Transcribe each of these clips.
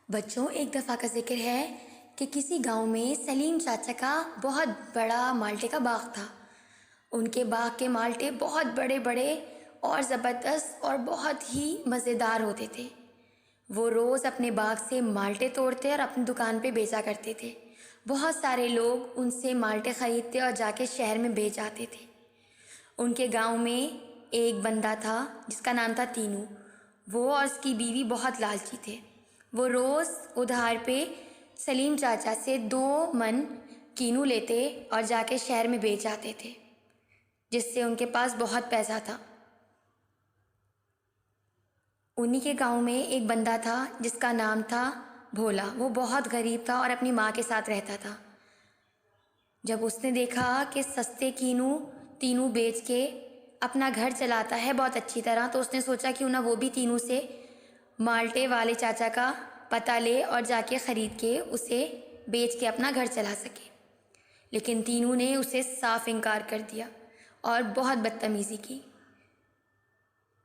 بچوں، ایک دفعہ کا ذکر ہے کہ کسی گاؤں میں سلیم چاچا کا بہت بڑا مالٹے کا باغ تھا۔ ان کے باغ کے مالٹے بہت بڑے بڑے اور زبردست اور بہت ہی مزیدار ہوتے تھے۔ وہ روز اپنے باغ سے مالٹے توڑتے اور اپنی دکان پہ بیچا کرتے تھے۔ بہت سارے لوگ ان سے مالٹے خریدتے اور جا کے شہر میں بیچ آتے تھے۔ ان کے گاؤں میں ایک بندہ تھا جس کا نام تھا تینو۔ وہ اور اس کی بیوی بہت لالچی تھے۔ وہ روز ادھار پہ سلیم چاچا سے 2 من کینو لیتے اور جا کے شہر میں بیچ آتے تھے، جس سے ان کے پاس بہت پیسہ تھا۔ انہی کے گاؤں میں ایک بندہ تھا جس کا نام تھا بھولا۔ وہ بہت غریب تھا اور اپنی ماں کے ساتھ رہتا تھا۔ جب اس نے دیکھا کہ سستے کینو تینو بیچ کے اپنا گھر چلاتا ہے بہت اچھی طرح، تو اس نے سوچا کیوں نہ وہ بھی تینو سے مالٹے والے چاچا کا پتہ لے اور جا کے خرید کے اسے بیچ کے اپنا گھر چلا سکے۔ لیکن تینو نے اسے صاف انکار کر دیا اور بہت بدتمیزی کی۔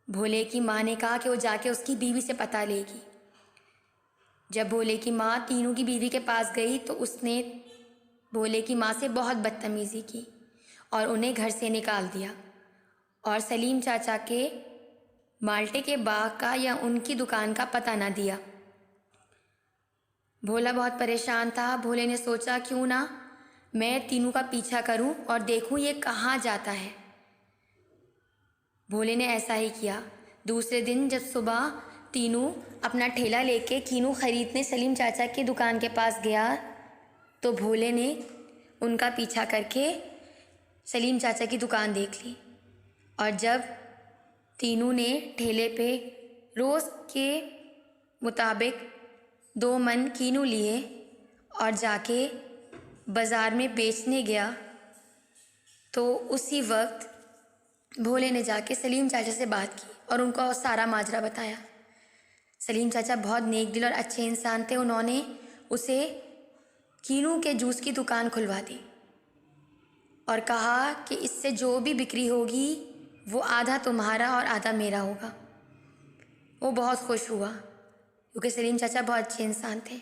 بھولے کی ماں نے کہا کہ وہ جا کے اس کی بیوی سے پتہ لے گی۔ جب بھولے کی ماں تینو کی بیوی کے پاس گئی تو اس نے بھولے کی ماں سے بہت بدتمیزی کی اور انہیں گھر سے نکال دیا، اور سلیم چاچا کے مالٹے کے باغ کا یا ان کی دکان کا پتہ نہ دیا۔ بھولا بہت پریشان تھا۔ بھولے نے سوچا کیوں نہ میں تینو کا پیچھا کروں اور دیکھوں یہ کہاں جاتا ہے۔ بھولے نے ایسا ہی کیا۔ دوسرے دن جب صبح تینو اپنا ٹھیلا لے کے کینو خریدنے سلیم چاچا کی دکان کے پاس گیا تو بھولے نے ان کا پیچھا کر کے سلیم چاچا کی دکان دیکھ لی، اور جب تینو نے ٹھیلے پہ روز کے مطابق 2 من کینو لیے اور جا کے بازار میں بیچنے گیا، تو اسی وقت بھولے نے جا کے سلیم چاچا سے بات کی اور ان کو سارا ماجرا بتایا۔ سلیم چاچا بہت نیک دل اور اچھے انسان تھے۔ انہوں نے اسے کینو کے جوس کی دکان کھلوا دی اور کہا کہ اس سے جو بھی بکری ہوگی وہ آدھا تمہارا اور آدھا میرا ہوگا۔ وہ بہت خوش ہوا کیونکہ سلیم چاچا بہت اچھے انسان تھے۔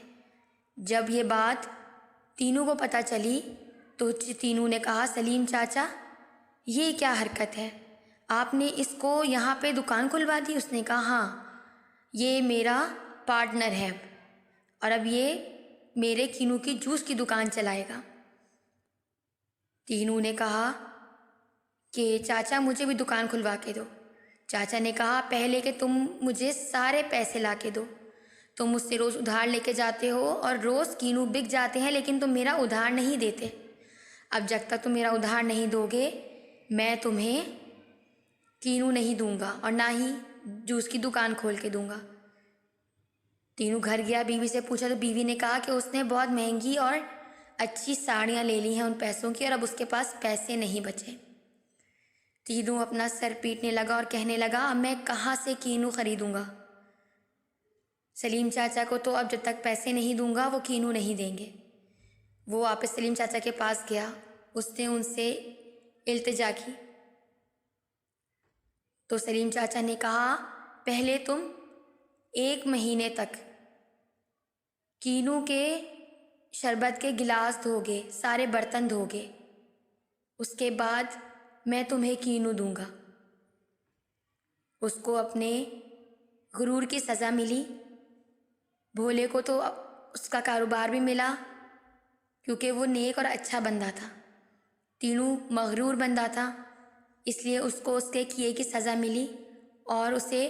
جب یہ بات تینو کو پتہ چلی تو تینو نے کہا سلیم چاچا یہ کیا حرکت ہے، آپ نے اس کو یہاں پہ دکان کھلوا دی؟ اس نے کہا ہاں، یہ میرا پارٹنر ہے اور اب یہ میرے کینو کی جوس کی دکان چلائے گا۔ تینو نے کہا کہ چاچا مجھے بھی دکان کھلوا کے دو۔ چاچا نے کہا پہلے کہ تم مجھے سارے پیسے لا کے دو۔ تم مجھ سے روز ادھار لے کے جاتے ہو اور روز کینو بک جاتے ہیں، لیکن تم میرا ادھار نہیں دیتے۔ اب جب تک تم میرا ادھار نہیں دو گے میں تمہیں کینو نہیں دوں گا اور نہ ہی جوس کی دکان کھول کے دوں گا۔ تینو گھر گیا، بیوی سے پوچھا تو بیوی نے کہا کہ اس نے بہت مہنگی اور اچھی ساڑیاں لے لی ہیں ان پیسوں کی، اور اب اس کے پاس پیسے نہیں بچے۔ تینو اپنا سر پیٹنے لگا اور کہنے لگا اب میں کہاں سے کینو خریدوں گا؟ سلیم چاچا کو تو اب جب تک پیسے نہیں دوں گا وہ کینو نہیں دیں گے۔ وہ واپس سلیم چاچا کے پاس گیا، اس نے ان سے التجا کی تو سلیم چاچا نے کہا پہلے تم 1 مہینے تک کینو کے شربت کے گلاس دھوگے، سارے برتن دھوگے، اس کے بعد میں تمہیں کینو دوں گا۔ اس کو اپنے غرور کی سزا ملی۔ بھولے کو تو اس کا کاروبار بھی ملا کیونکہ وہ نیک اور اچھا بندہ تھا۔ تینو مغرور بندہ تھا، اس لیے اس کو اس کے کیے کی سزا ملی اور اسے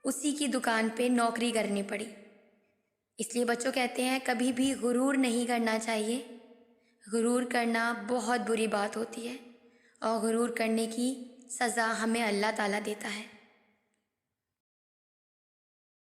اسی کی دکان پہ نوکری کرنی پڑی۔ اس لیے بچوں کہتے ہیں کبھی بھی غرور نہیں کرنا چاہیے۔ غرور کرنا بہت بری بات ہوتی ہے اور غرور کرنے کی سزا ہمیں اللہ تعالیٰ دیتا ہے۔